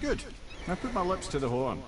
Good. Now put my lips to the horn.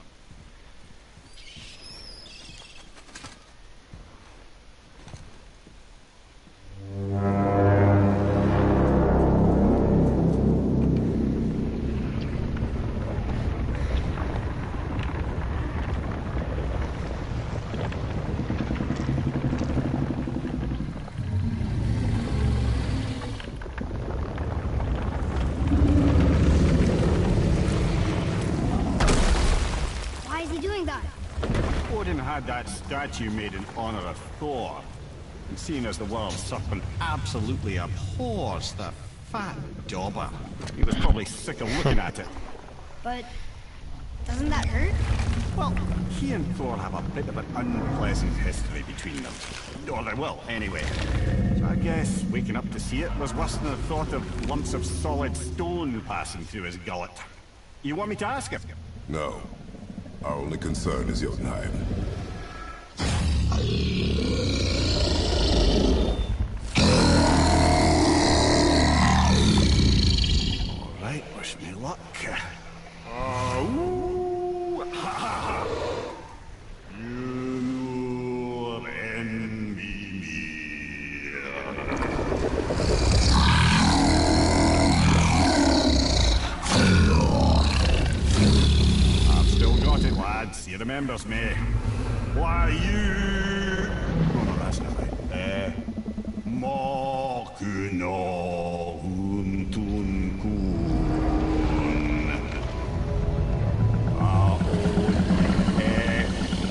That statue made in honor of Thor. And seeing as the world serpent absolutely abhors the fat dauber, he was probably sick of looking at it. But doesn't that hurt? Well, he and Thor have a bit of an unpleasant history between them. Or they will, anyway. So I guess waking up to see it was worse than the thought of lumps of solid stone passing through his gullet. You want me to ask him? No. Our only concern is Jotunheim. Alright, wish me luck. Oh, ha ha! You envy me. I've still got it, lads. He remembers me. Why, you... Oh, no, that's not right. Mokuno Huntun Kun.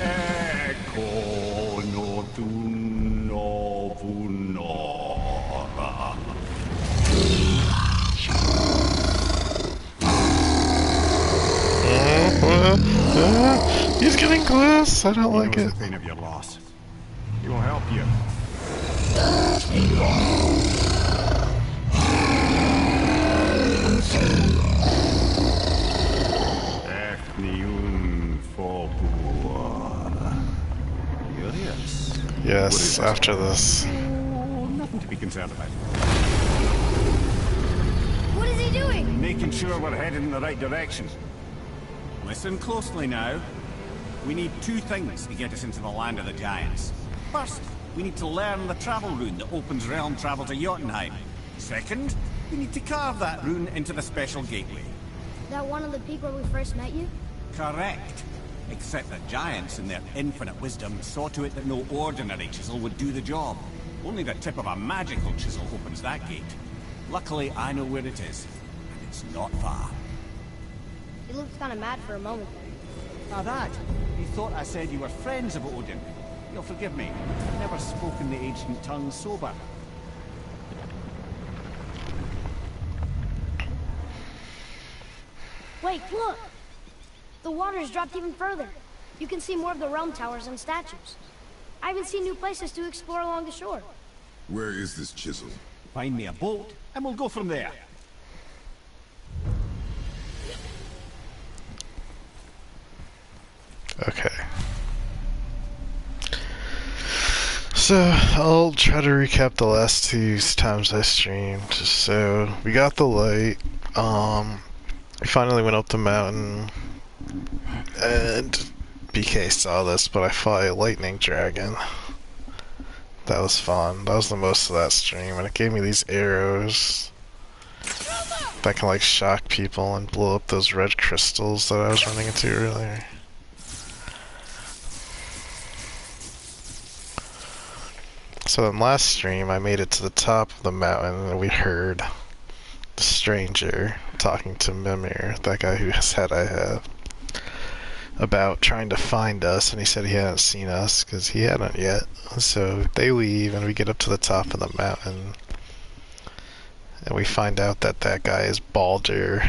Eko no Tuno Punora. He's getting close. I don't like it. The pain of your loss. He will help you. Yes, after this. Oh, nothing to be concerned about. What is he doing? Making sure we're headed in the right direction. Listen closely now. We need two things to get us into the land of the giants. First, we need to learn the travel rune that opens realm travel to Jotunheim. Second, we need to carve that rune into the special gateway. That one on the peak where we first met you? Correct. Except the giants, in their infinite wisdom, saw to it that no ordinary chisel would do the job. Only the tip of a magical chisel opens that gate. Luckily, I know where it is, and it's not far. You looked kind of mad for a moment there. Now that, you thought I said you were friends of Odin. You'll forgive me. I've never spoken the ancient tongue sober. Wait, look! The water's dropped even further. You can see more of the realm towers and statues. I even see new places to explore along the shore. Where is this chisel? Find me a boat, and we'll go from there. Okay. So, I'll try to recap the last two times I streamed. So, we got the light. We finally went up the mountain. And BK saw this, but I fought a lightning dragon. That was fun. That was the most of that stream, and it gave me these arrows that can like shock people and blow up those red crystals that I was running into earlier. So in last stream, I made it to the top of the mountain, and we heard the stranger talking to Mimir, that guy whose head I have, about trying to find us, and he said he hadn't seen us because he hadn't yet. So they leave, and we get up to the top of the mountain, and we find out that that guy is Baldur,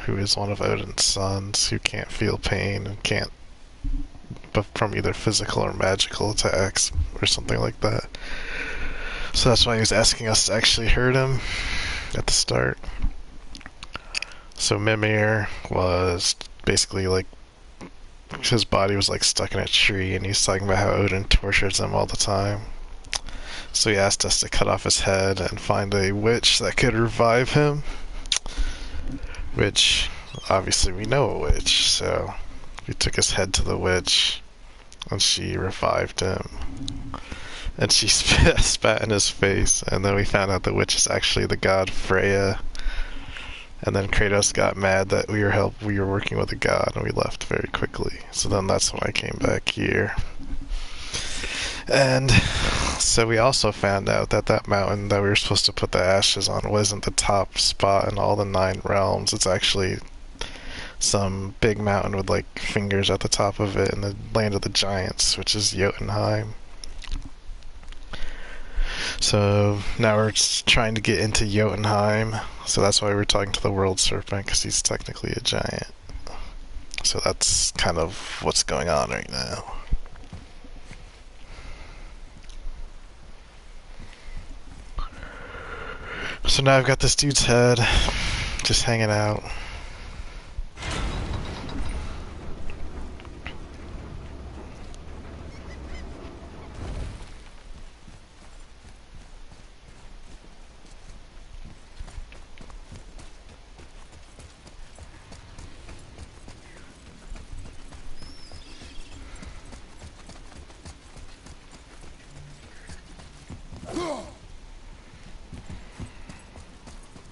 who is one of Odin's sons, who can't feel pain and can't, but from either physical or magical attacks or something like that. So that's why he was asking us to actually hurt him at the start. So Mimir was basically like, his body was like stuck in a tree, and he's talking about how Odin tortures him all the time. So he asked us to cut off his head and find a witch that could revive him, which obviously we know a witch, so we took his head to the witch, and she revived him. And she spat in his face, and then we found out the witch is actually the god Freya. And then Kratos got mad that we were working with a god, and we left very quickly. So then that's when I came back here. And so we also found out that that mountain that we were supposed to put the ashes on wasn't the top spot in all the 9 realms. It's actually some big mountain with like fingers at the top of it in the land of the giants, which is Jotunheim. So now we're trying to get into Jotunheim, so that's why we're talking to the World Serpent, because he's technically a giant. So that's kind of what's going on right now. So now I've got this dude's head, just hanging out.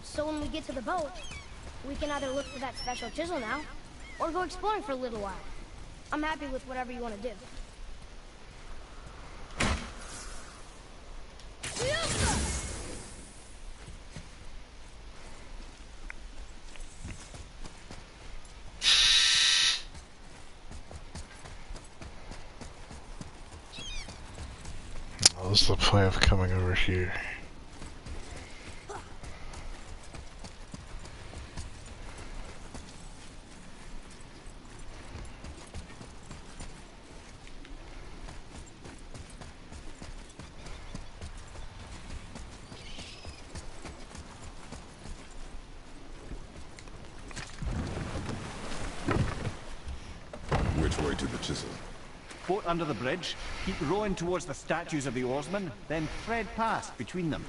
So when we get to the boat, we can either look for that special chisel now, or go exploring for a little while. I'm happy with whatever you want to do. What's the point of coming over here? Which way to the chisel? Boat under the bridge, keep rowing towards the statues of the oarsmen, then thread past between them.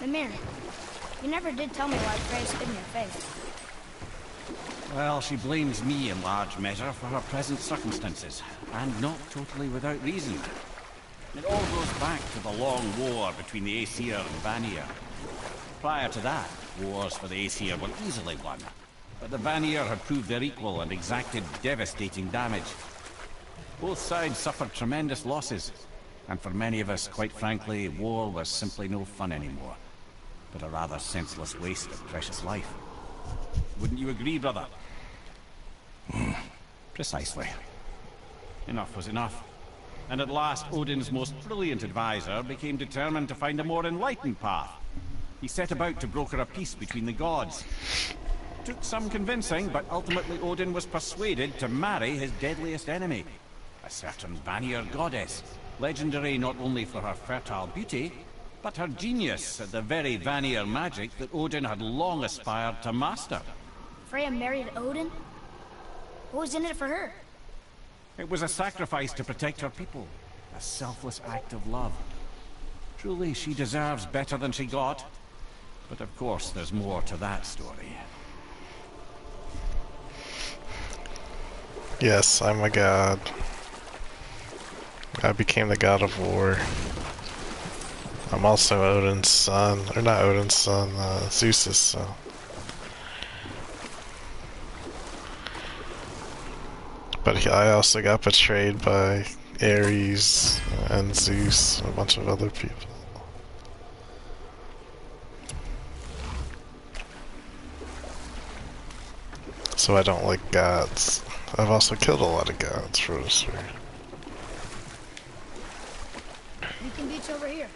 Mimir, you never did tell me why Freya spit in your face. Well, she blames me in large measure for her present circumstances, and not totally without reason. It all goes back to the long war between the Aesir and Vanir. Prior to that, wars for the Aesir were easily won, but the Vanir had proved their equal and exacted devastating damage. Both sides suffered tremendous losses, and for many of us, quite frankly, war was simply no fun anymore, but a rather senseless waste of precious life. Wouldn't you agree, brother? Precisely. Enough was enough. And at last, Odin's most brilliant advisor became determined to find a more enlightened path. He set about to broker a peace between the gods. Took some convincing, but ultimately Odin was persuaded to marry his deadliest enemy, a certain Vanir goddess, legendary not only for her fertile beauty, but her genius at the very Vanir magic that Odin had long aspired to master. Freya married Odin? What was in it for her? It was a sacrifice to protect her people, a selfless act of love. Truly, she deserves better than she got. But of course, there's more to that story. Yes, I'm a god. I became the god of war. I'm also Odin's son, or not Odin's son, Zeus's son. But I also got betrayed by Ares and Zeus and a bunch of other people. So I don't like gods. I've also killed a lot of gods for sure. We can beach over here.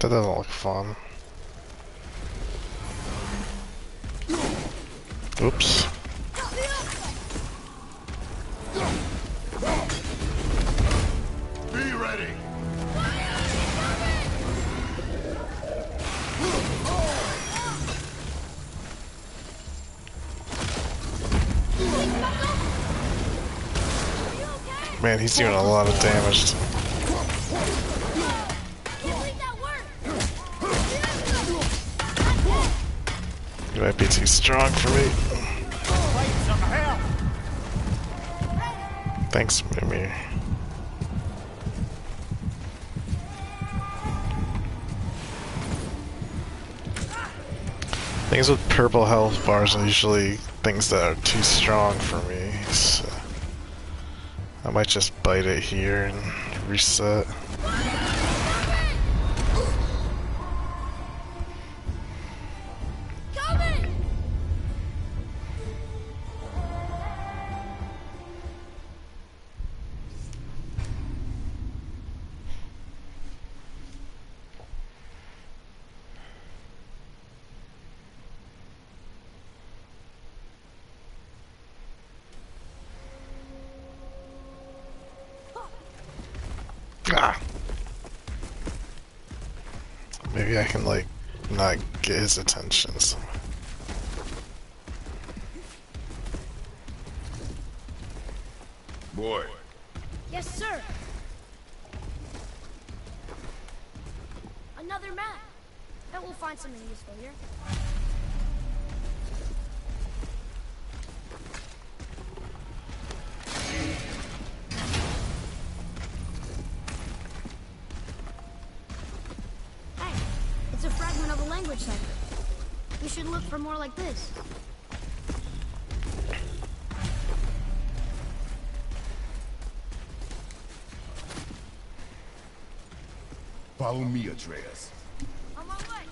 That doesn't look fun. Oops. Be ready. Man, he's doing a lot of damage to me. He might be too strong for me. Thanks, Mimir. Things with purple health bars are usually things that are too strong for me, so I might just bite it here and reset. Ah. Maybe I can, like, not get his attention. So. Boy. Yes, sir. Another map. Bet we'll find something useful here. Hey, it's a fragment of a language cipher. We should look for more like this. Follow me, Atreus. On my way.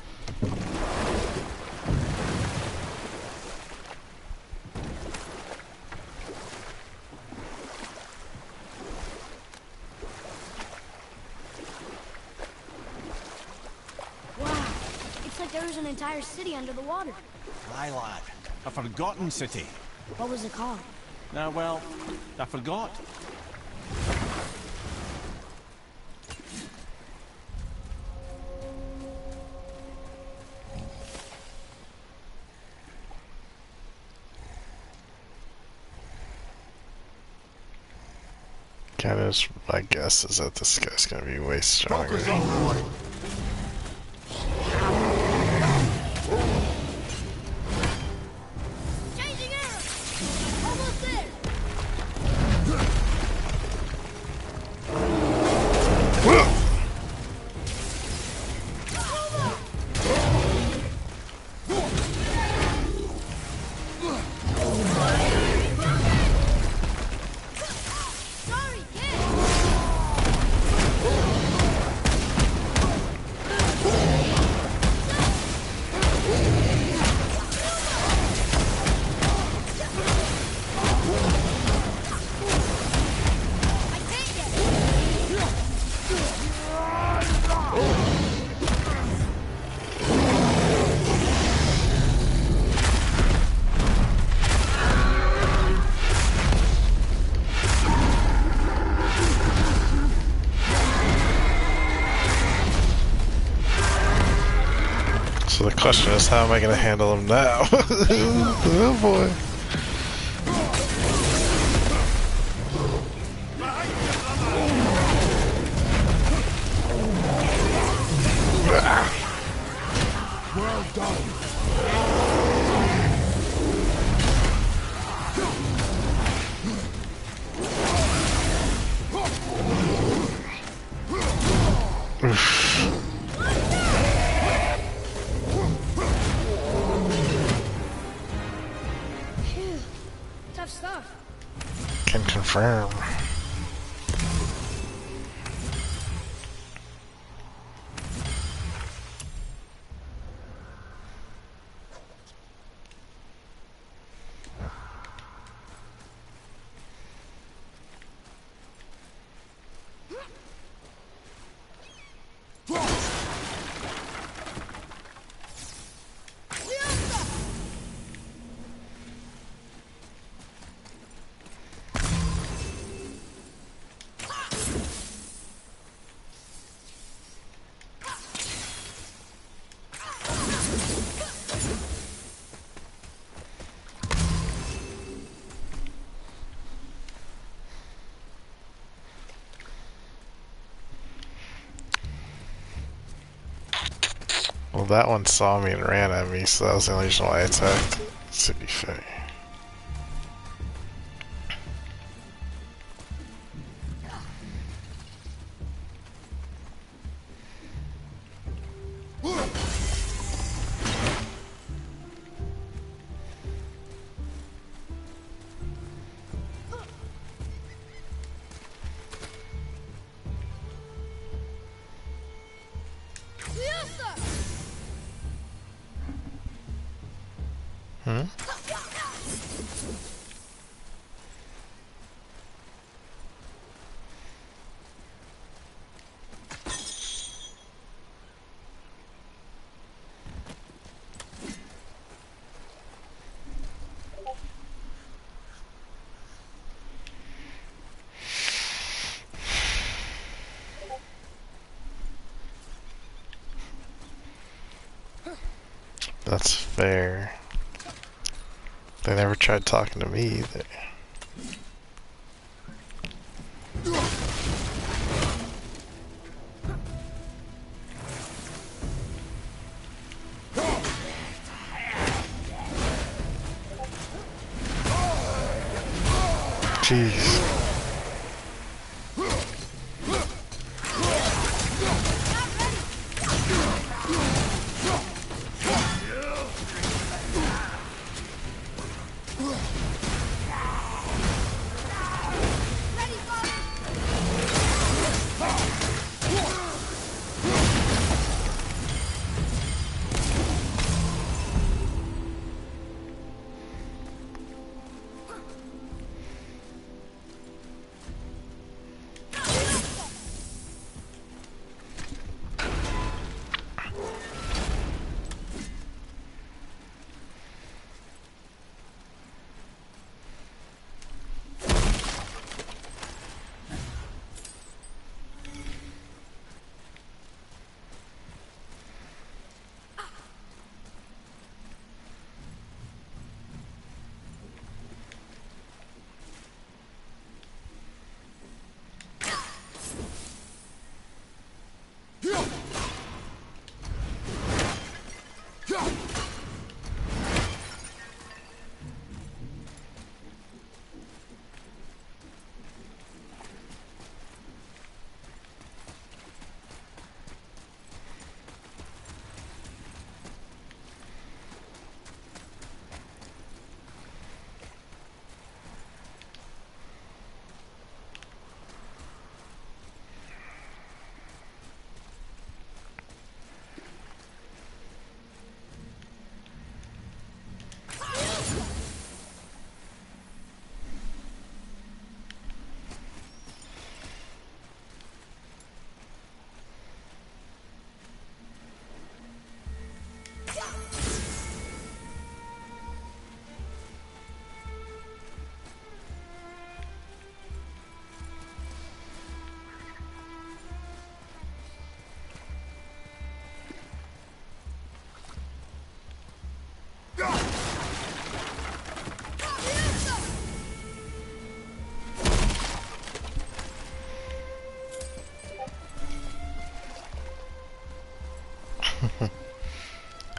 Wow, it's like there was an entire city under the water. Aye, lad. A forgotten city. What was it called? Well, I forgot. Canada's, my guess is that this guy's gonna be way stronger. Focus on the right. Changing arrow! Almost there! Sorry, kid! I can't get So the question is, how am I gonna handle him now? Oh boy. Well done. Phew. Tough stuff. Can confirm. that one saw me and ran at me, so that was the only reason why I attacked, to be fair. Hmm? That's fair. They never tried talking to me either. Jeez.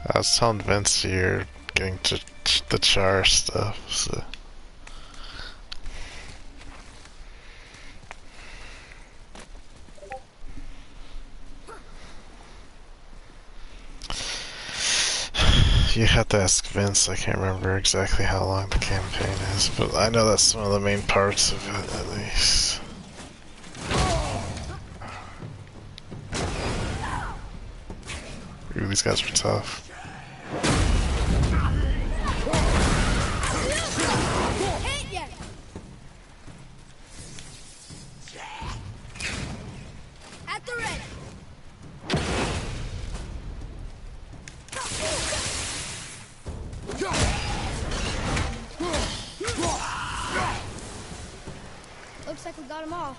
I was telling Vince you're getting to the char stuff, so. You have to ask Vince, I can't remember exactly how long the campaign is, but I know that's one of the main parts of it, at least. Ooh, these guys are tough. At the ready. Looks like we got them all.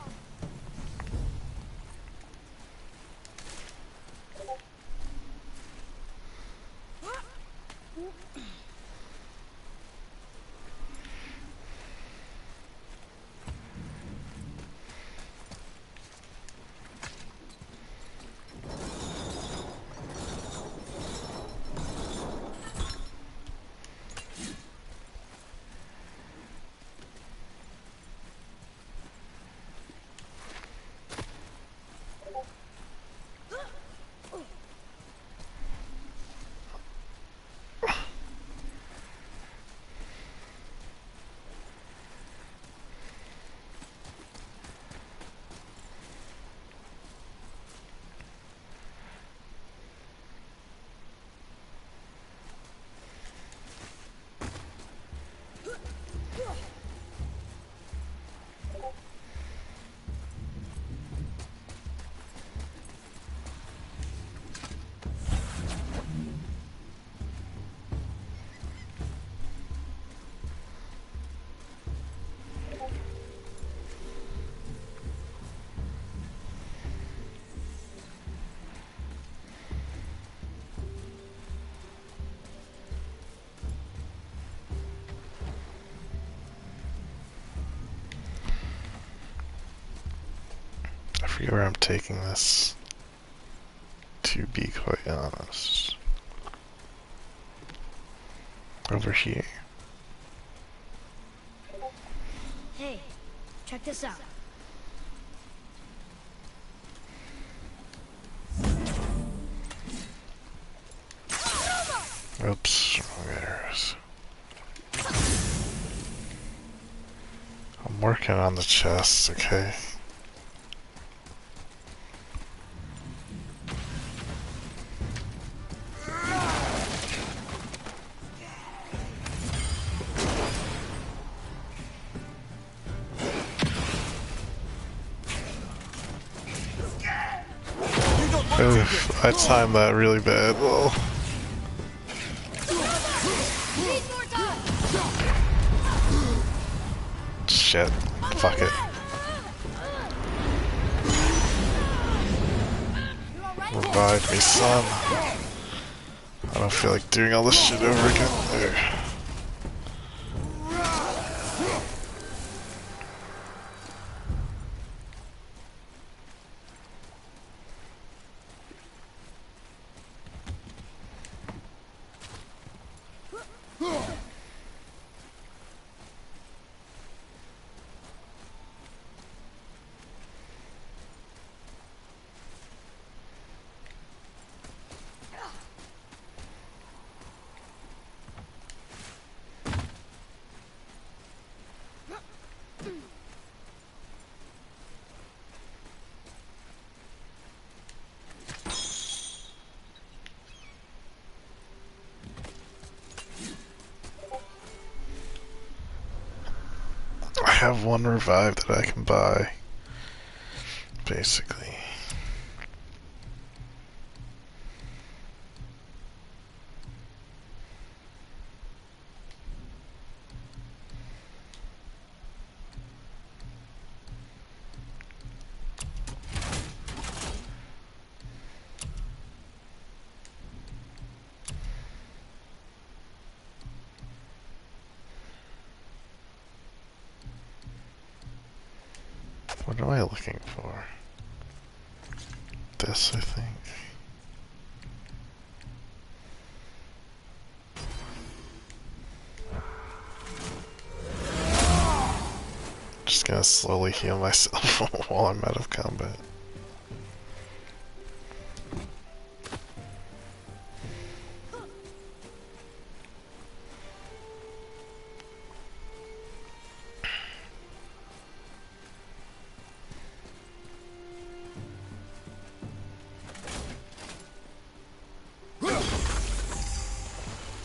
I forget where I'm taking this, to be quite honest. Over here. Hey, check this out. Oops, wrong arrows. I'm working on the chest, okay? Oof, I timed that really bad. Well, shit. Fuck it. Revive me, son. I don't feel like doing all this shit over again. There. I have one revive that I can buy, basically. What am I looking for? This, I think. Just gonna slowly heal myself while I'm out of combat.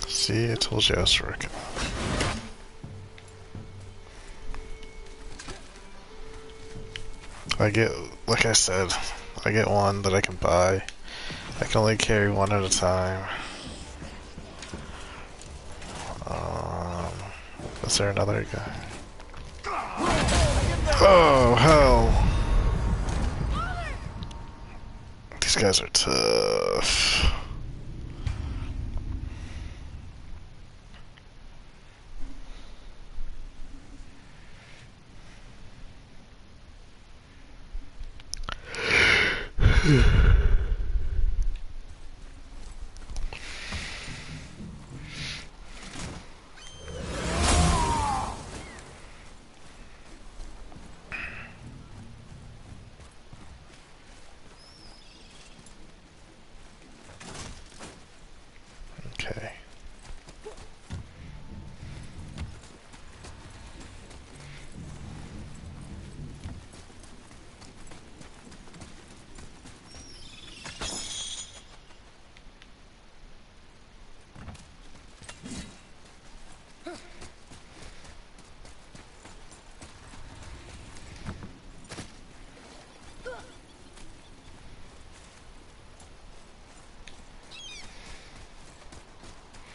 See, I told you I was working. I get, like I said, I get one that I can buy. I can only carry one at a time. Is there another guy? Oh, hell! These guys are tough.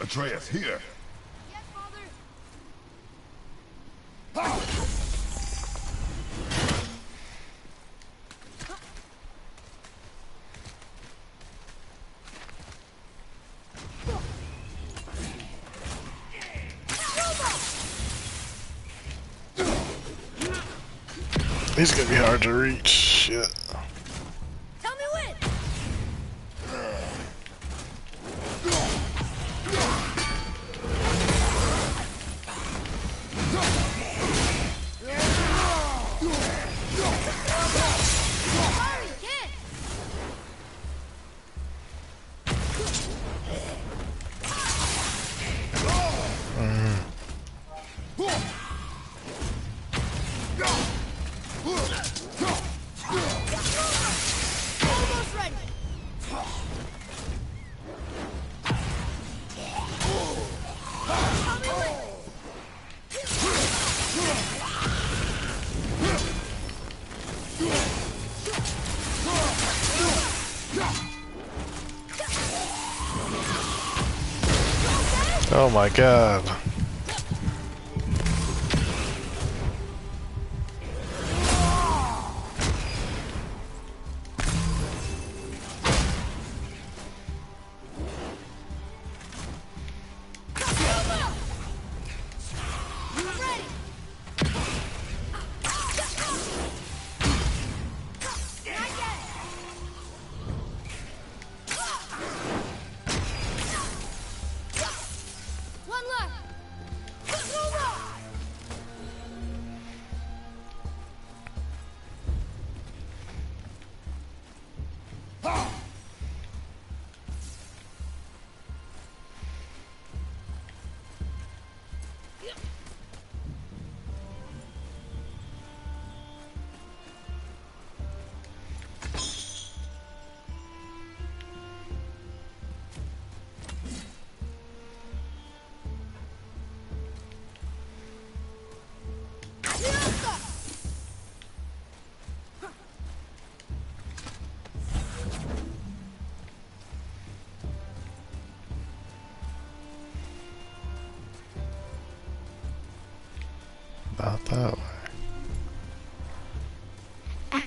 Atreus, here. Yes, Father. He's gonna be hard to reach. Shit. Tell me when. Sorry, kid. Almost ready. Tell me when. Oh my god. I'm ready. Not yet. One left. Not that way.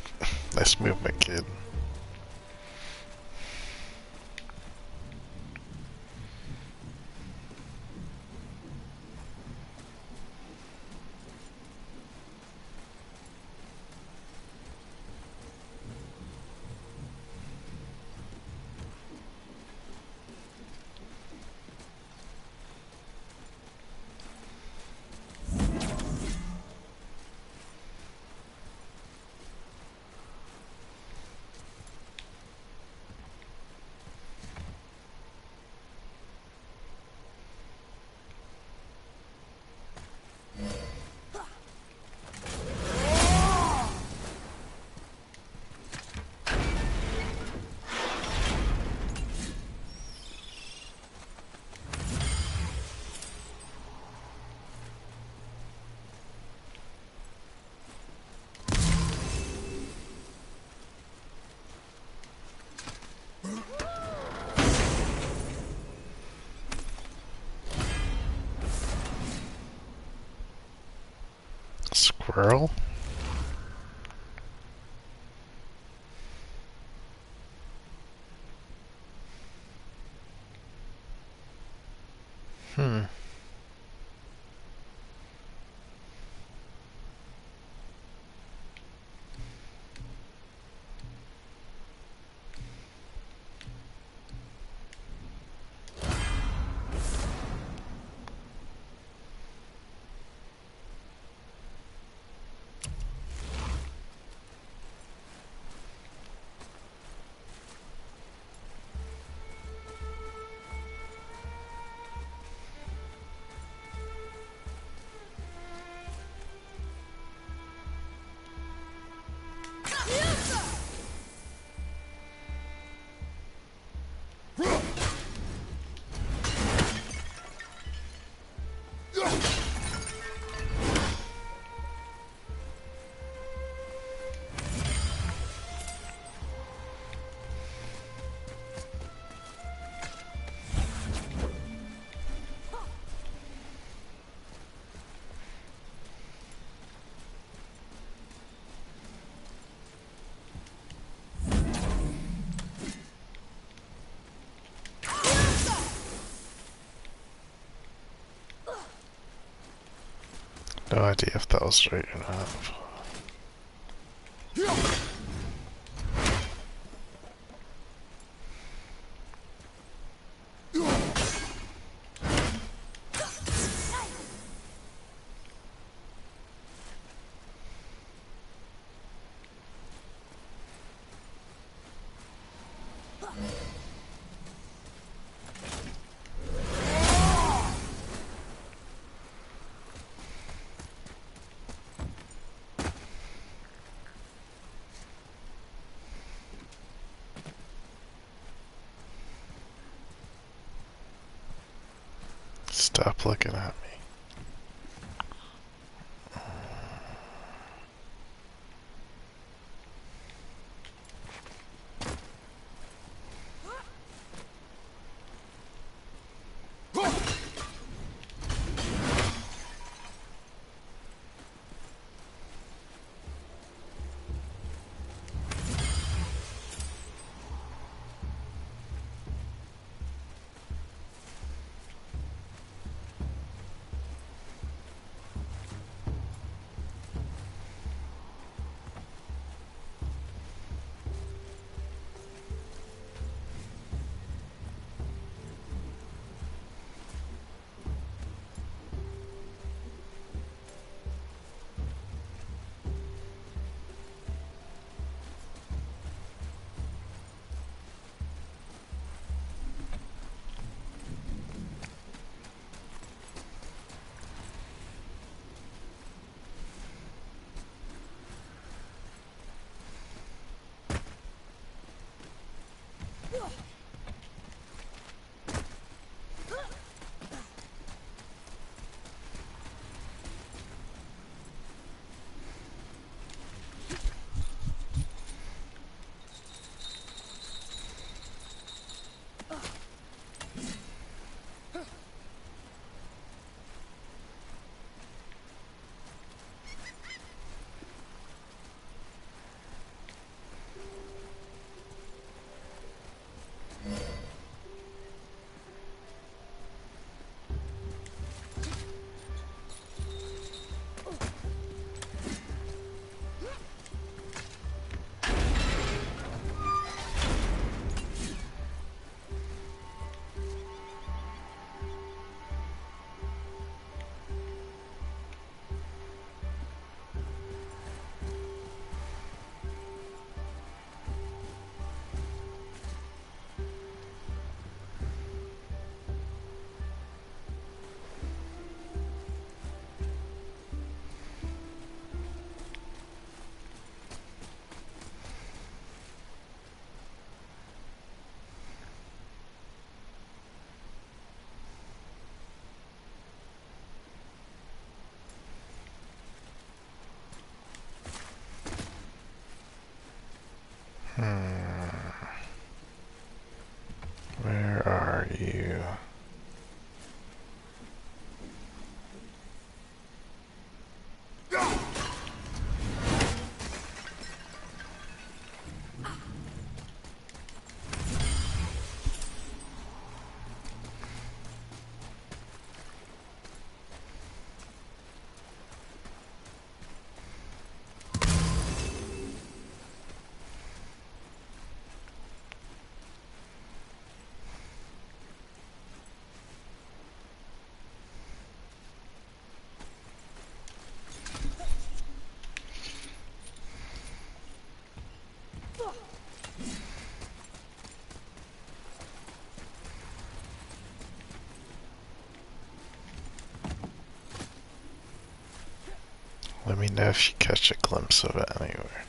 Nice movement, kid. Squirrel? Hmm. No idea if that was right or not. Stop looking at me. Where are you? Let me know if you catch a glimpse of it anywhere.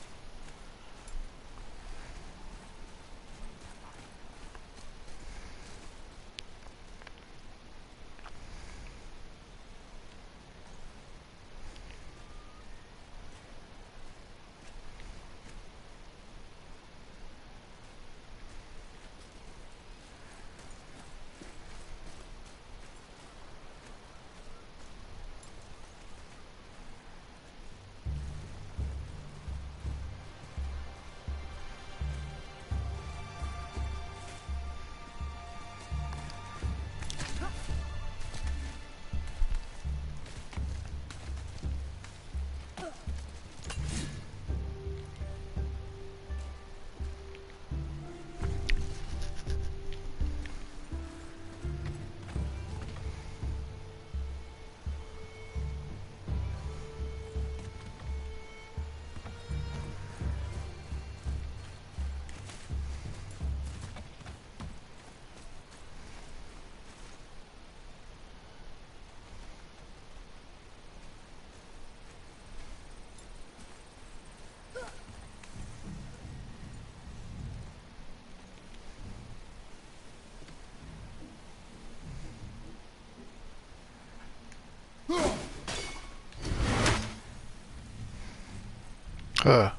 Huh.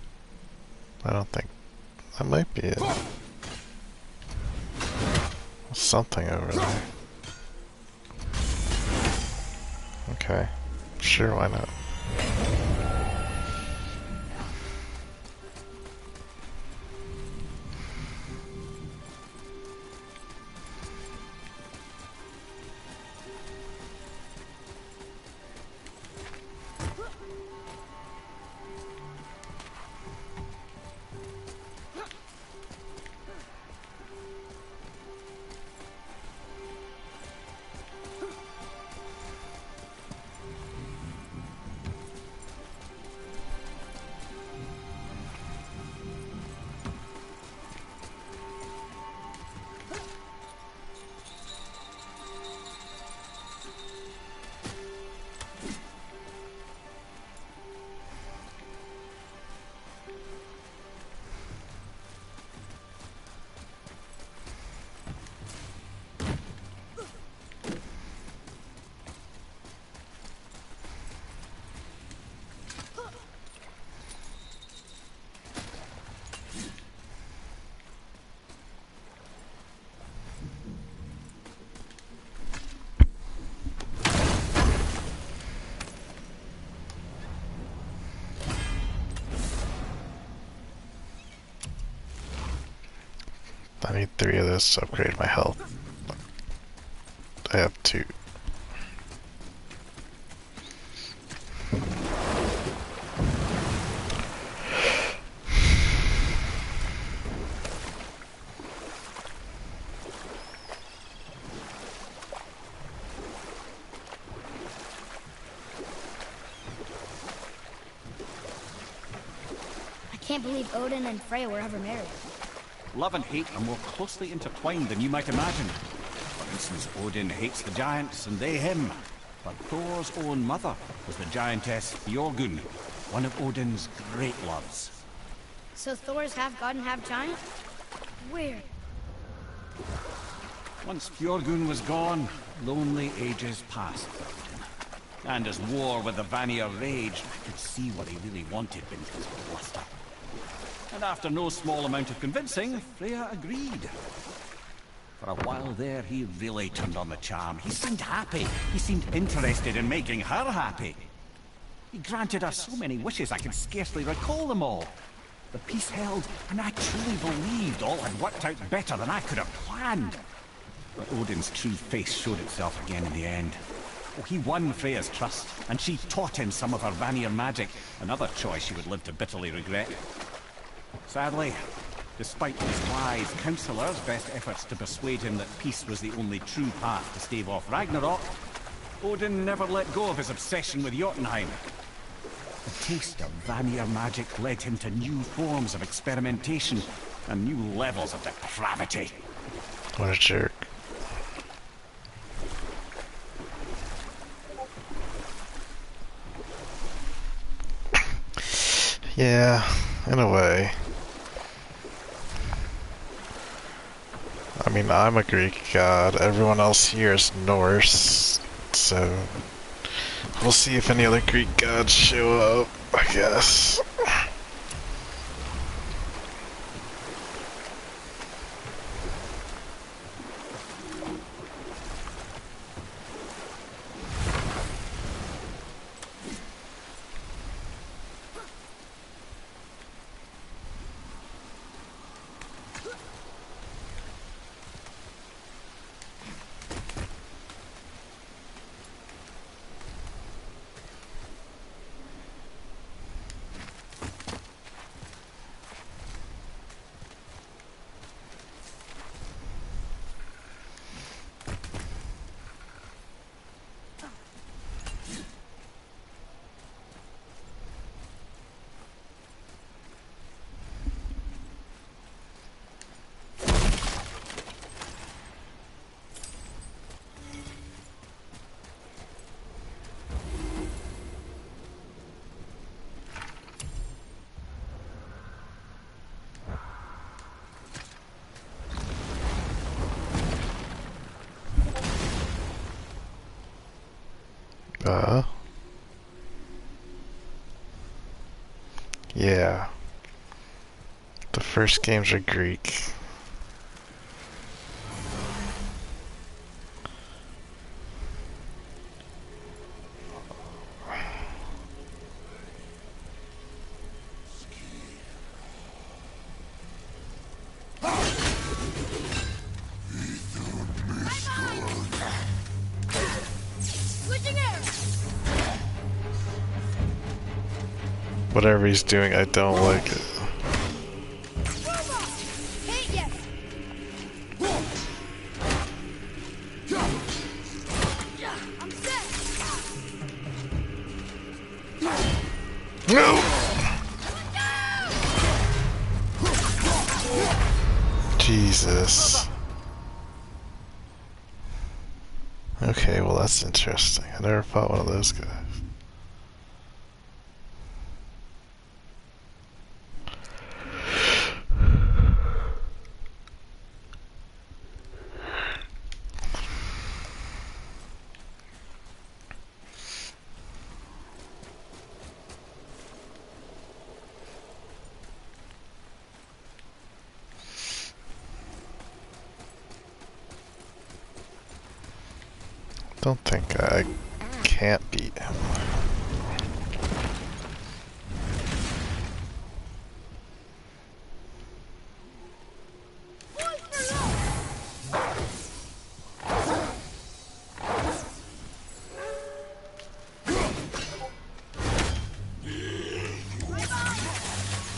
I don't think that might be it. Something over there. Okay. Sure, why not? I need 3 of this to upgrade my health. I have 2. I can't believe Odin and Freya were ever married. Love and hate are more closely intertwined than you might imagine. For instance, Odin hates the giants and they him. But Thor's own mother was the giantess Björgun, one of Odin's great loves. So Thor's half god and half giant? Weird. Once Björgun was gone, lonely ages passed for Odin. And as war with the Vanir raged, I could see what he really wanted beneath his bluster. And after no small amount of convincing, Freya agreed. For a while there, he really turned on the charm. He seemed happy. He seemed interested in making her happy. He granted her so many wishes I can scarcely recall them all. The peace held, and I truly believed all had worked out better than I could have planned. But Odin's true face showed itself again in the end. Oh, he won Freya's trust, and she taught him some of her Vanir magic, another choice she would live to bitterly regret. Sadly, despite his wise counselors' best efforts to persuade him that peace was the only true path to stave off Ragnarok, Odin never let go of his obsession with Jotunheim. The taste of Vanir magic led him to new forms of experimentation and new levels of depravity. What a jerk. Yeah, in a way. I mean, I'm a Greek god, everyone else here is Norse, so we'll see if any other Greek gods show up, I guess. Yeah. The first games are Greek. Whatever he's doing, I don't like it. No! Jesus. Okay, well that's interesting. I never fought one of those guys. Don't think I can't beat him.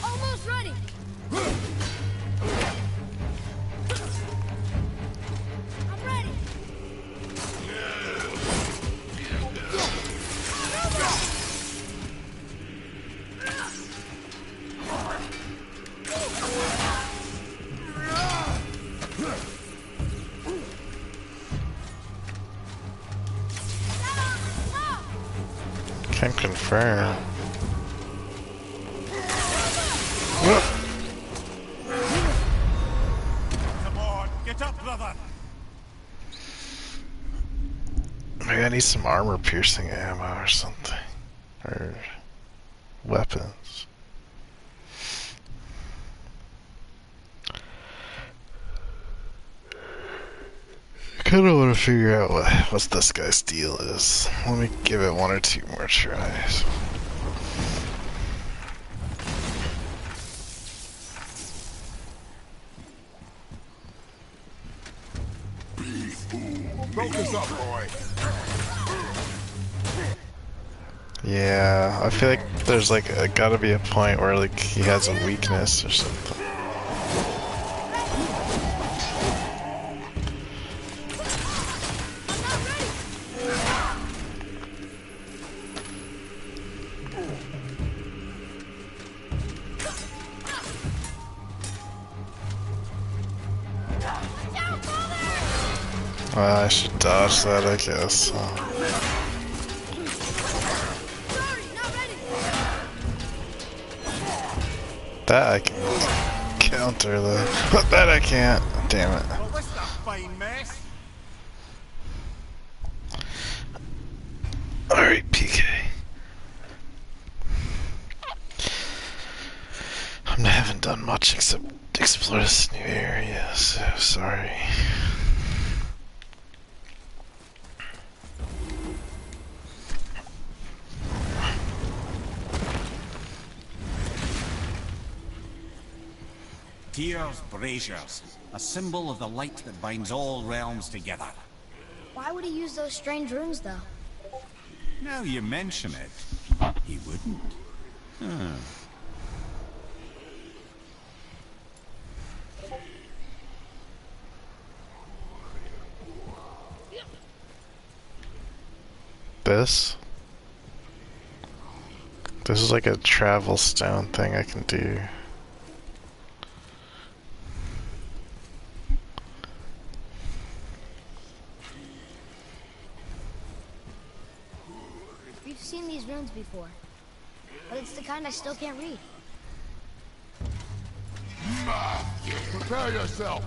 Almost ready. I'm ready. Can confirm. Come on, get up, brother. Maybe I need some armor piercing ammo or something. Or weapons. I kinda wanna figure out what this guy's deal is. Let me give it one or two more tries. Focus up, boy. Yeah, I feel like there's like gotta be a point where like he has a weakness or something. I should dodge that, I guess. That I can counter though. That I can't. Damn it. Well, this is a fine mess. Alright, PK. I haven't done much except explore this new area, so sorry. Tyr's braziers, a symbol of the light that binds all realms together. Why would he use those strange runes, though? Now you mention it, he wouldn't. Huh. This is like a travel stone thing I can do. We've seen these runes before, but it's the kind I still can't read. Prepare yourself.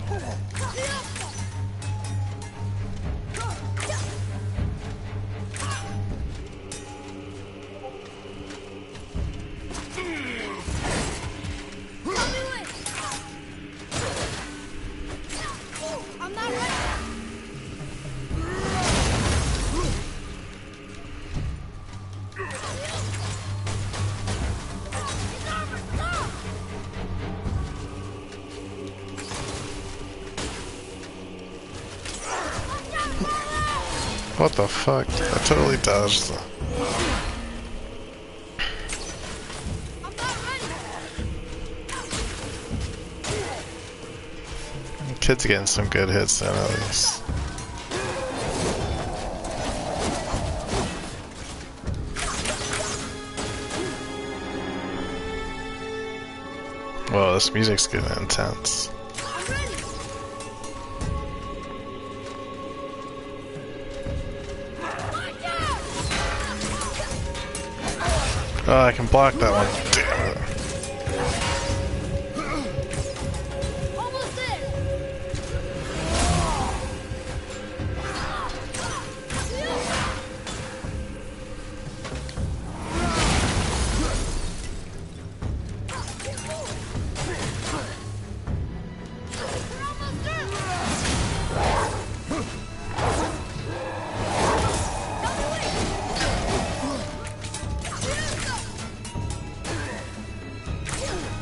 What the fuck? I totally dodged them. I'm not ready. Kid's getting some good hits then at least. Whoa, this music's getting intense. I'm ready. Oh, I can block that one. Damn it. Almost there. We're almost there.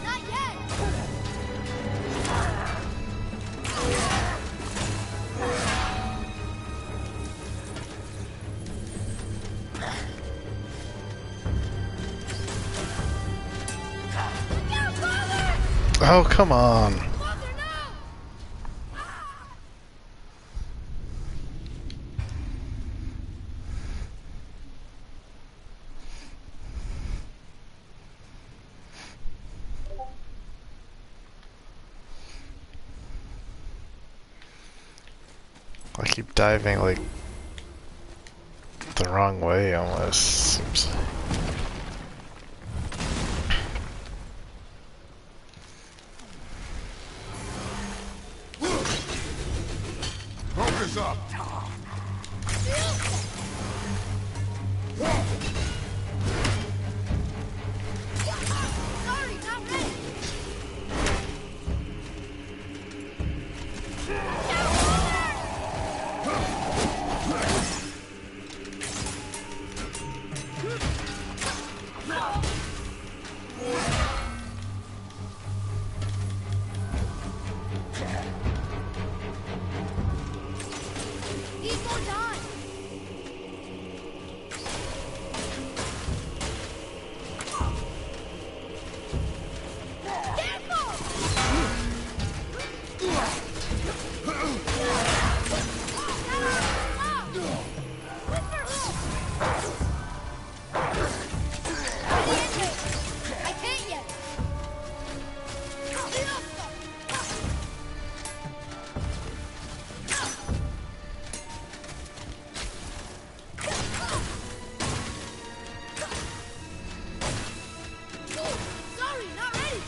Not yet. Look out, Father! Oh, come on. Father, no! I keep diving like the wrong way almost. Seems like. Focus up! Sorry, not ready. Need more time. I can't yet. Sorry, not ready.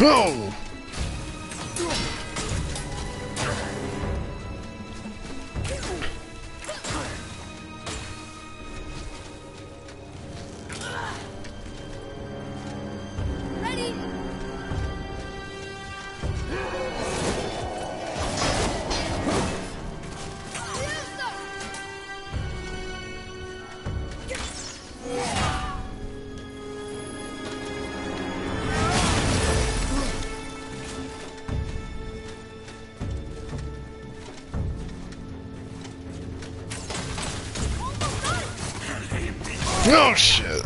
Oh! Ready? Oh shit!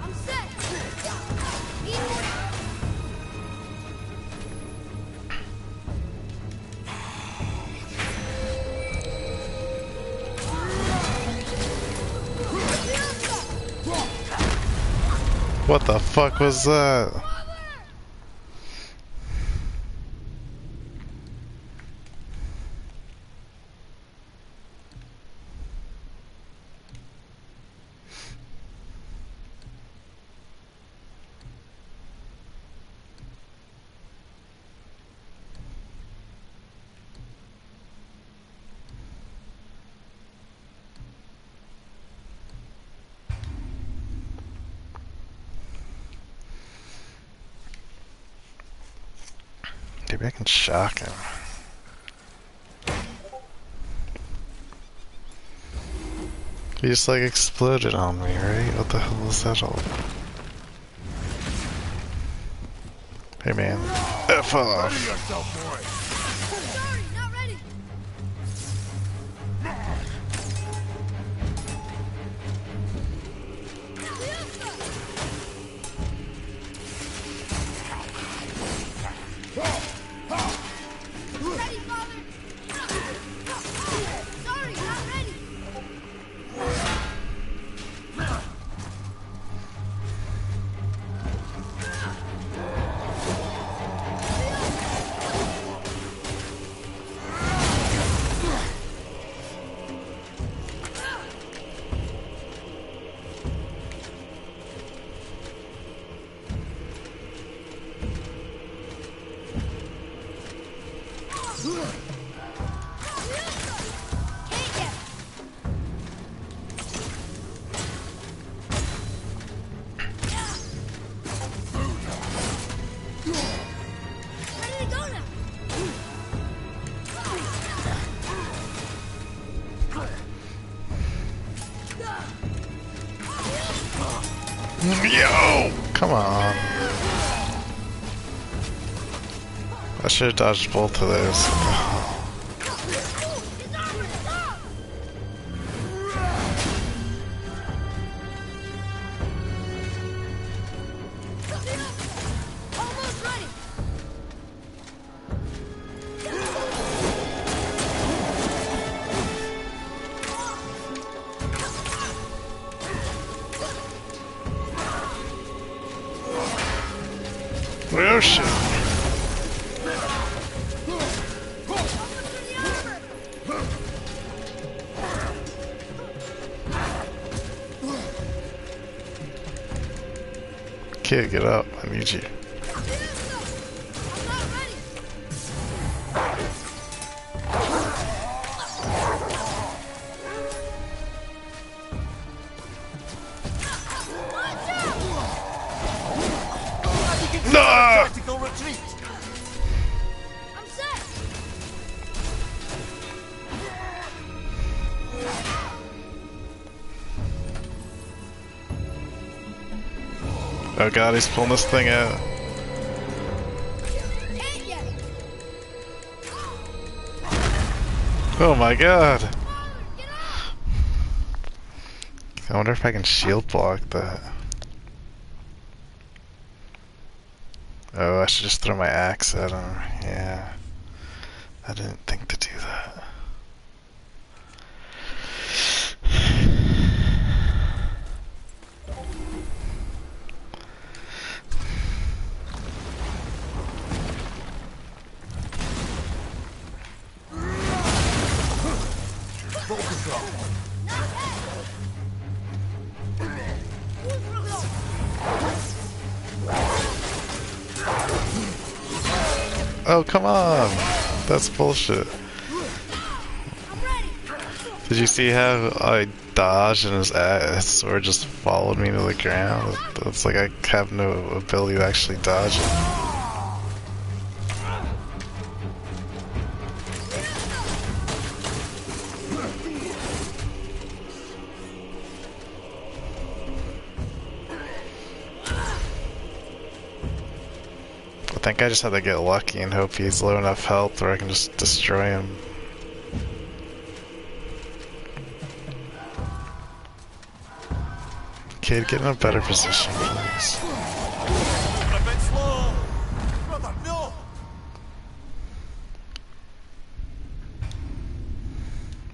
I'm set. Need more. What the fuck was that? Maybe I can shock him. He just like exploded on me, right? What the hell is that all about? Hey man. F off. Ready yourself, boy. Sorry, not ready. Ready, father. Sorry, not ready. Can't get. Ready to go now. Yo! Come on. I should have dodged both of those. His armor, stop! Almost ready. Oh shit. Almost in the armor. Kid, get up. I need you. I'm not ready. Watch out! No! Tactical retreat. I'm set. Oh god, he's pulling this thing out. Can't yet. Oh my god. Father, get up! I wonder if I can shield block that. Oh, I should just throw my axe at him. Yeah. I didn't think to do that. Focus up. Not yet. Who's real? Oh, come on! That's bullshit. I'm ready. Did you see how I dodged and his sword just followed me to the ground? It's like I have no ability to actually dodge it. I think I just had to get lucky and hope he's low enough health where I can just destroy him. Kid, get in a better position, please. A bit slow. Brother, no.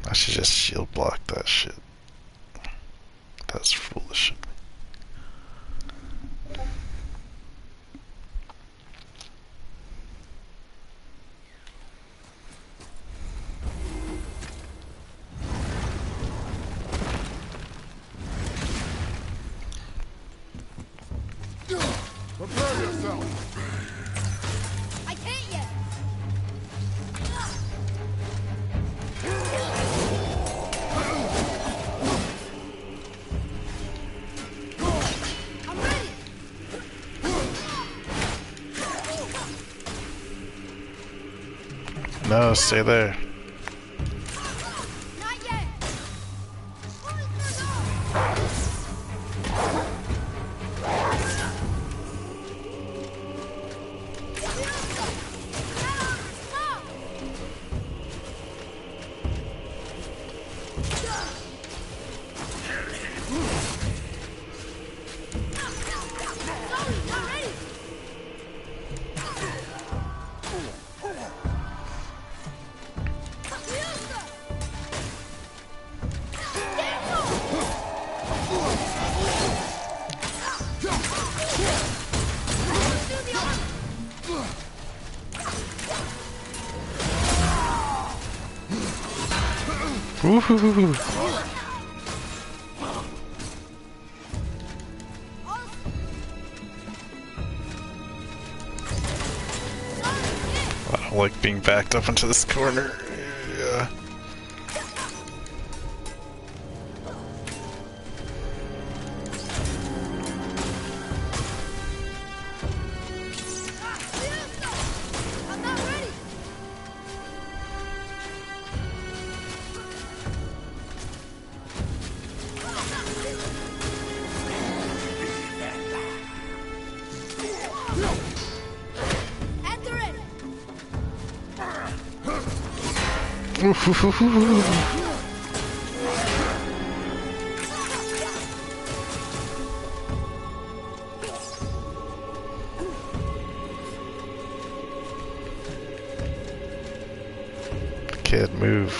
I should just shield block that shit. That's foolish of me. Prepare yourself. I can't yet. I'm ready. No, stay there. Not yet. Where's the Woohoo! I don't like being backed up into this corner. Yeah. I'm not ready. Enter it. Kid, move.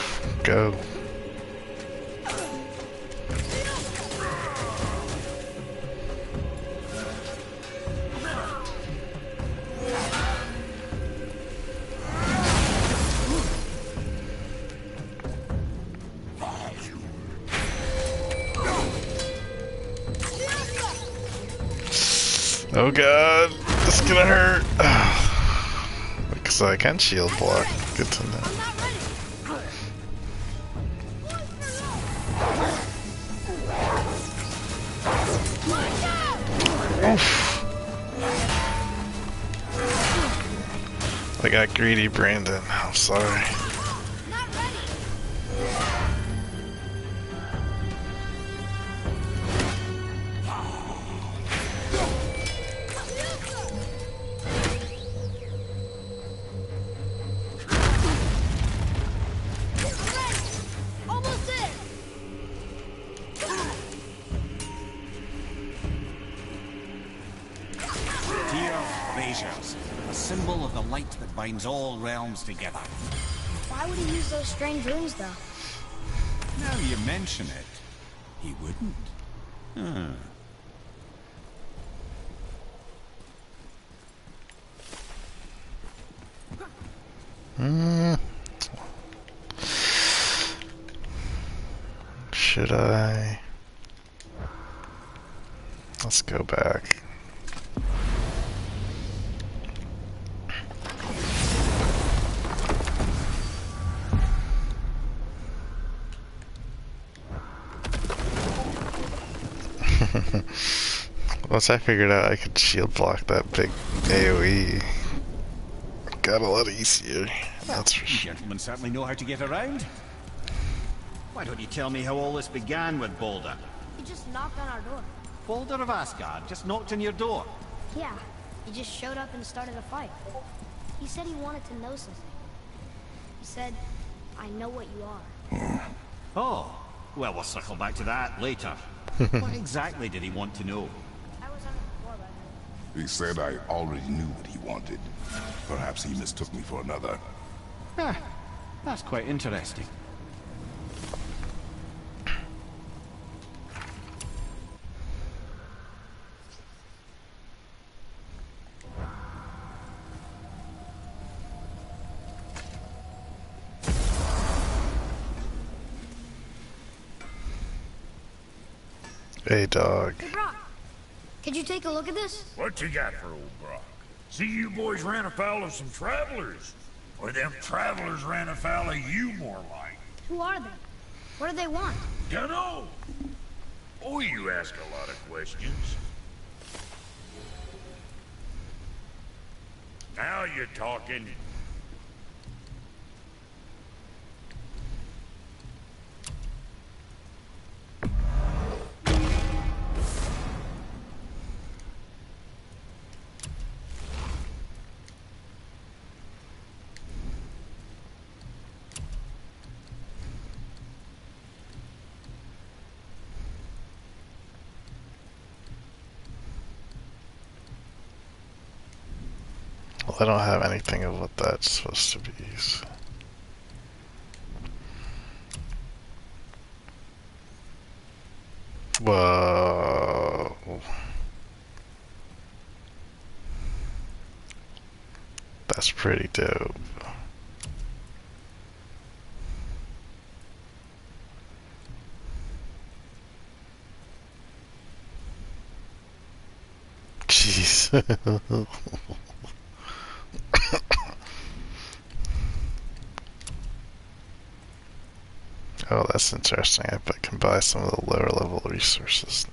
Go. Oh god, this is gonna hurt. Because I can shield block. Good to know. I'm not ready. I got greedy, Brandon. I'm sorry. Not ready. Almost there. Dear Braziers, a symbol of the light that binds all realms together. Why would he use those strange runes, though? Now you mention it, he wouldn't. Hmm. Should I? Let's go back. Once I figured out I could shield block that big AoE, got a lot easier. That's for You sure. gentlemen certainly know how to get around. Why don't you tell me how all this began with Baldur? He just knocked on our door. Baldur of Asgard just knocked on your door. Yeah, he just showed up and started a fight. He said he wanted to know something. He said, I know what you are. Oh, well, we'll circle back to that later. What exactly did he want to know? I was on the floor by then. He said I already knew what he wanted. Perhaps he mistook me for another. That's quite interesting. Hey, dog. Hey, Brock, could you take a look at this? What you got for old Brock? See, you boys ran afoul of some travelers. Or them travelers ran afoul of you, more like. Who are they? What do they want? Dunno. Oh, you ask a lot of questions. Now you're talking. Well, I don't have anything of what that's supposed to be. So. Whoa. That's pretty dope. Jeez. Oh, that's interesting. I can buy some of the lower level resources.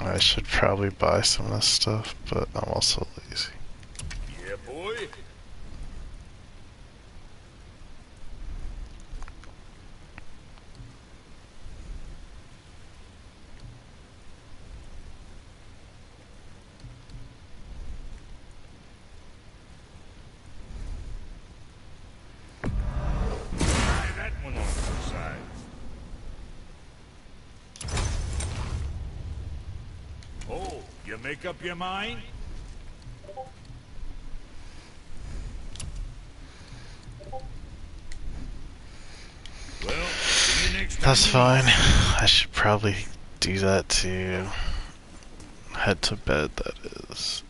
I should probably buy some of this stuff, but I'm also lazy. Yeah, boy. Try that one on the side. Oh, you make up your mind? Well, see you next time. That's fine. I should probably do that to head to bed, that is.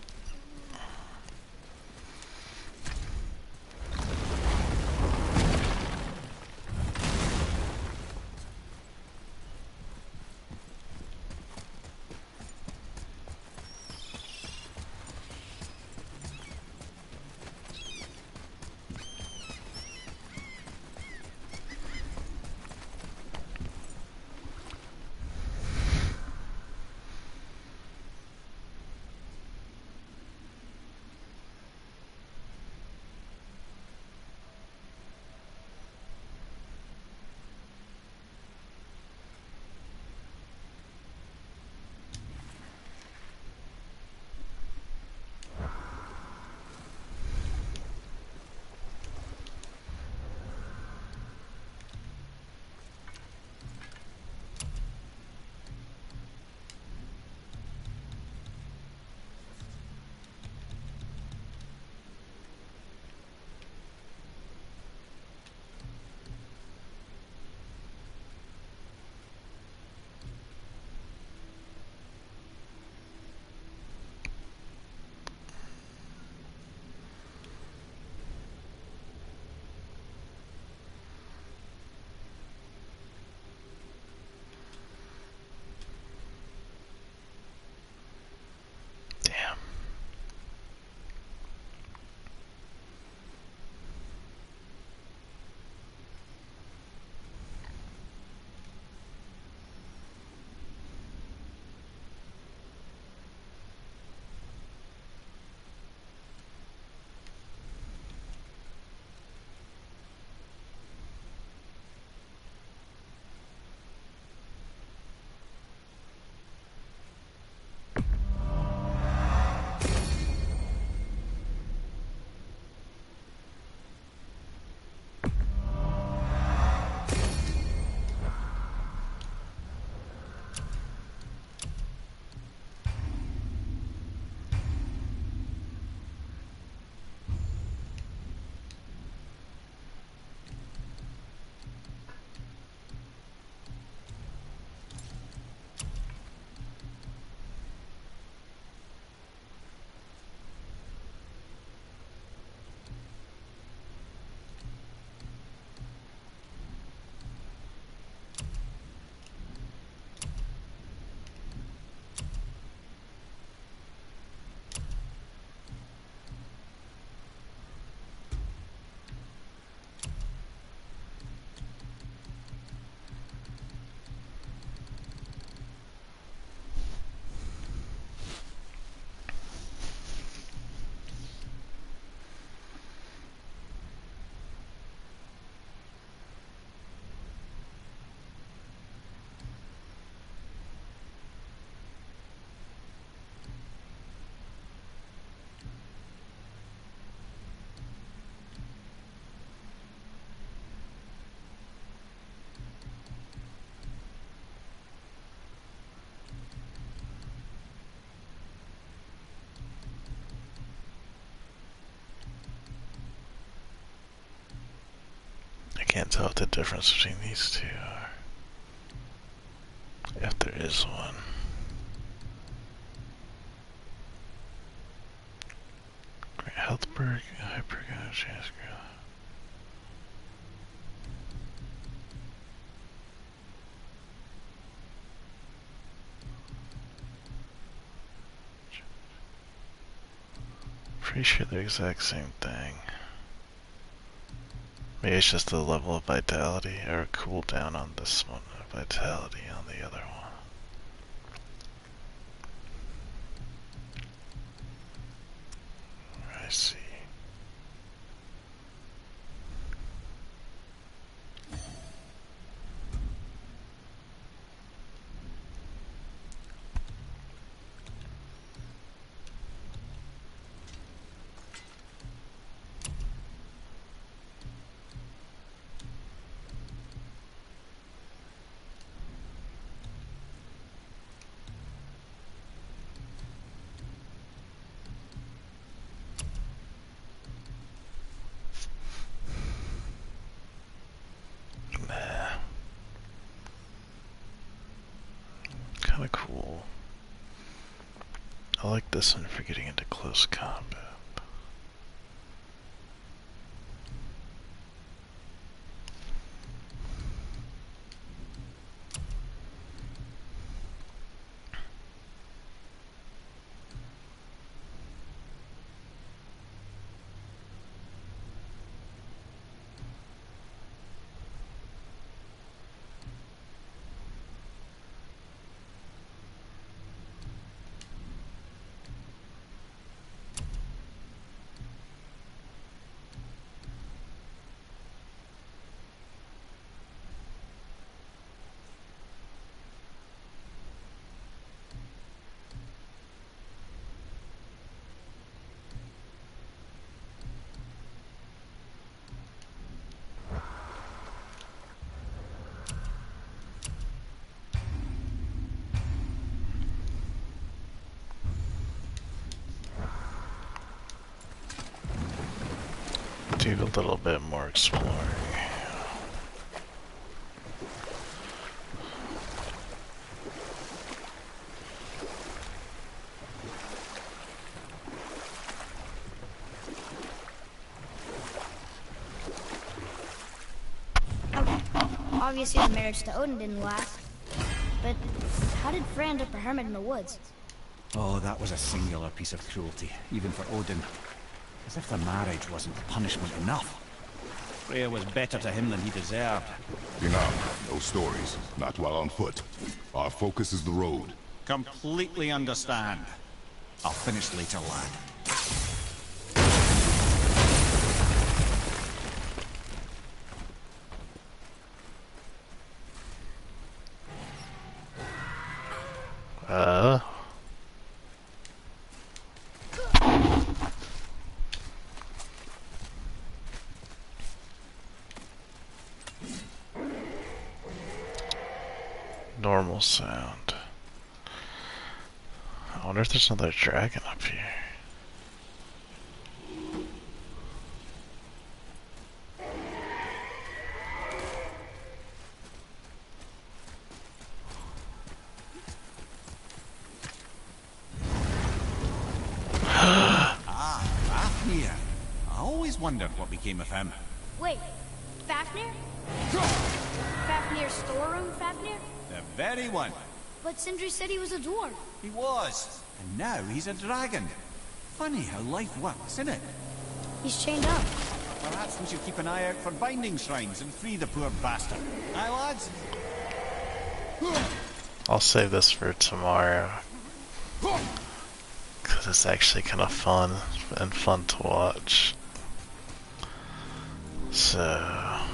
can't tell what the difference between these two are. If there is one. Great health perk, hyper chance growth. Pretty sure they're the exact same thing. Maybe it's just the level of vitality or cooldown on this one, vitality on the other one. I see. Kinda cool. I like this one for getting into close combat. Do a little bit more exploring. Okay. Obviously the marriage to Odin didn't last. But how did Frey end up a hermit in the woods? Oh, that was a singular piece of cruelty, even for Odin. As if the marriage wasn't punishment enough. Freya was better to him than he deserved. Enough. No stories. Not while on foot. Our focus is the road. Completely understand. I'll finish later, lad. Normal sound. I wonder if there's another dragon up here. Fafnir. I always wondered what became of him. Wait, Fafnir? Fafnir's storeroom Fafnir? The very one. But Sindri said he was a dwarf. He was. And now he's a dragon. Funny how life works, isn't it? He's chained up. Perhaps we should keep an eye out for binding shrines and free the poor bastard. Aye, lads? I'll save this for tomorrow. Because it's actually kind of fun and fun to watch. So...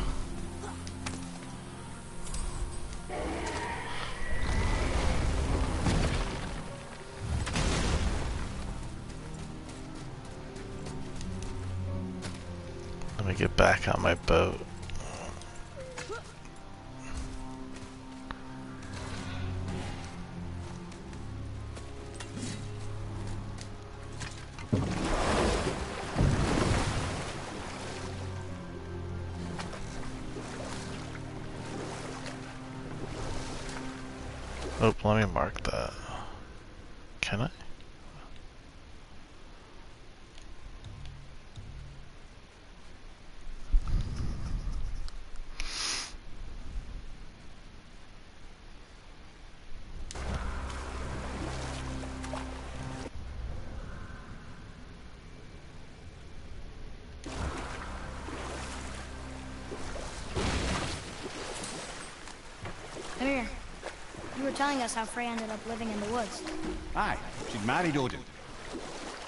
let me get back on my boat. Oh, let me mark that. Can I? Come here. You were telling us how Frey ended up living in the woods. Aye, she'd married Odin.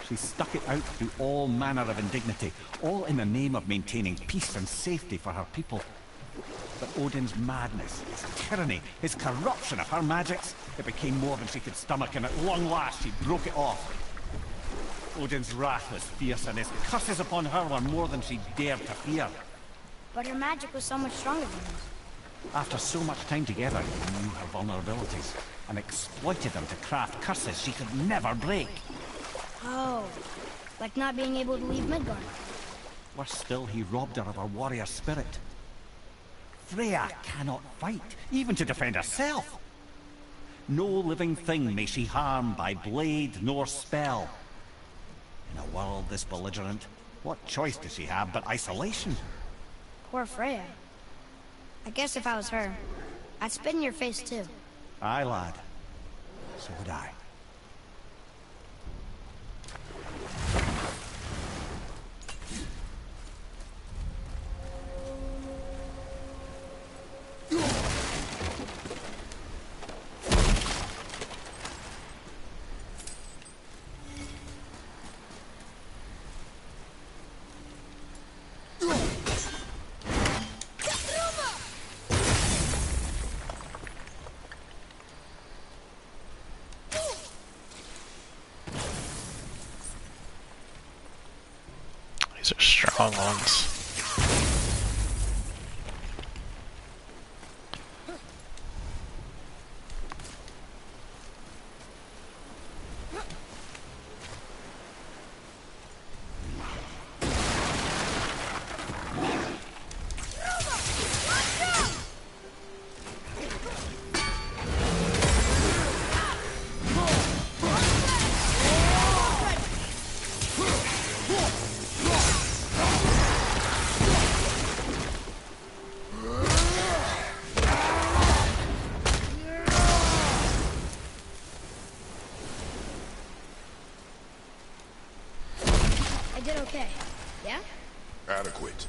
She stuck it out through all manner of indignity, all in the name of maintaining peace and safety for her people. But Odin's madness, his tyranny, his corruption of her magics, it became more than she could stomach, and at long last she broke it off. Odin's wrath was fierce, and his curses upon her were more than she dared to fear. But her magic was so much stronger than his. After so much time together, he knew her vulnerabilities, and exploited them to craft curses she could never break. Oh, like not being able to leave Midgard. Worse still, he robbed her of her warrior spirit. Freya cannot fight, even to defend herself. No living thing may she harm by blade nor spell. In a world this belligerent, what choice does she have but isolation? Poor Freya. I guess if I was her, I'd spit in your face too. Aye, lad. So would I. These are strong ones. I did okay. Yeah? Adequate.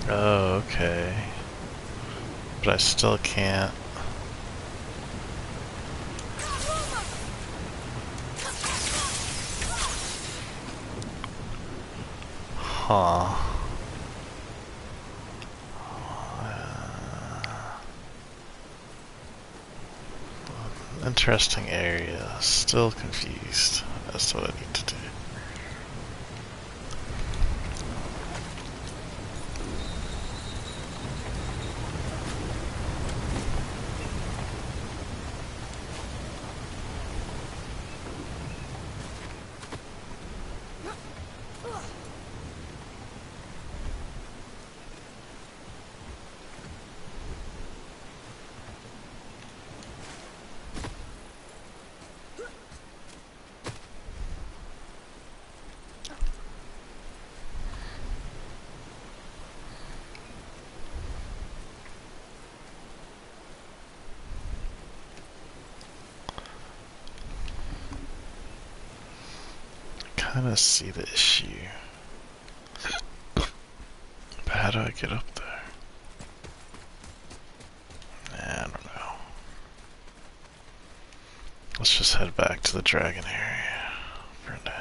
Oh, okay. But I still can't. Huh. Interesting area. Still confused as to what I need to do. Kind of see the issue, but how do I get up there? I don't know. Let's just head back to the dragon area for now.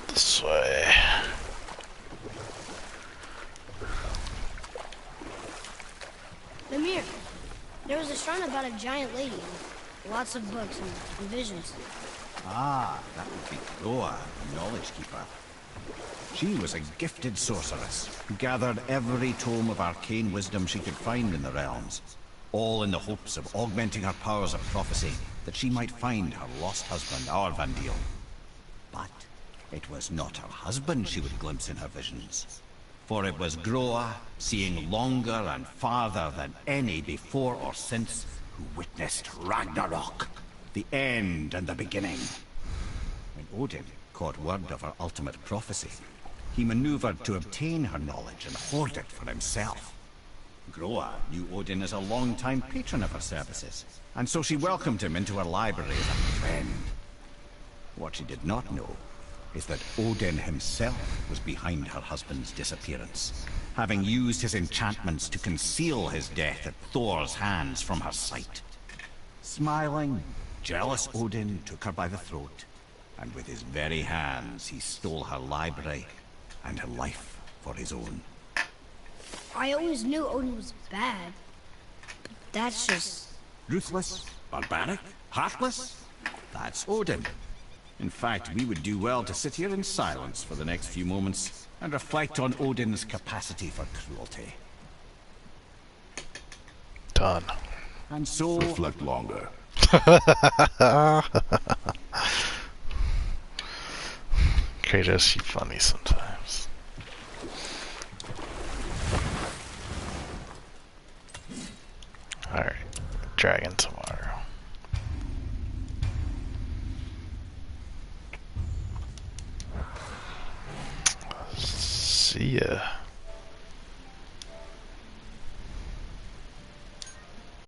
This way. Mimir, there was a shrine about a giant lady and lots of books and visions. Ah, that would be Groa, the Knowledge Keeper. She was a gifted sorceress who gathered every tome of arcane wisdom she could find in the realms, all in the hopes of augmenting her powers of prophecy, that she might find her lost husband, Aurvandil. But it was not her husband she would glimpse in her visions, for it was Groa, seeing longer and farther than any before or since, who witnessed Ragnarok, the end and the beginning. When Odin caught word of her ultimate prophecy, he maneuvered to obtain her knowledge and hoard it for himself. Groa knew Odin as a long-time patron of her services, and so she welcomed him into her library as a friend. What she did not know is that Odin himself was behind her husband's disappearance, having used his enchantments to conceal his death at Thor's hands from her sight. Smiling, jealous Odin took her by the throat, and with his very hands he stole her library and her life for his own. I always knew Odin was bad. But that's just... Ruthless, barbaric, heartless? That's Odin. In fact, we would do well to sit here in silence for the next few moments and reflect on Odin's capacity for cruelty. Done. And so... Reflect longer. Kratos, you funny sometimes. Alright, dragon tomorrow. See ya.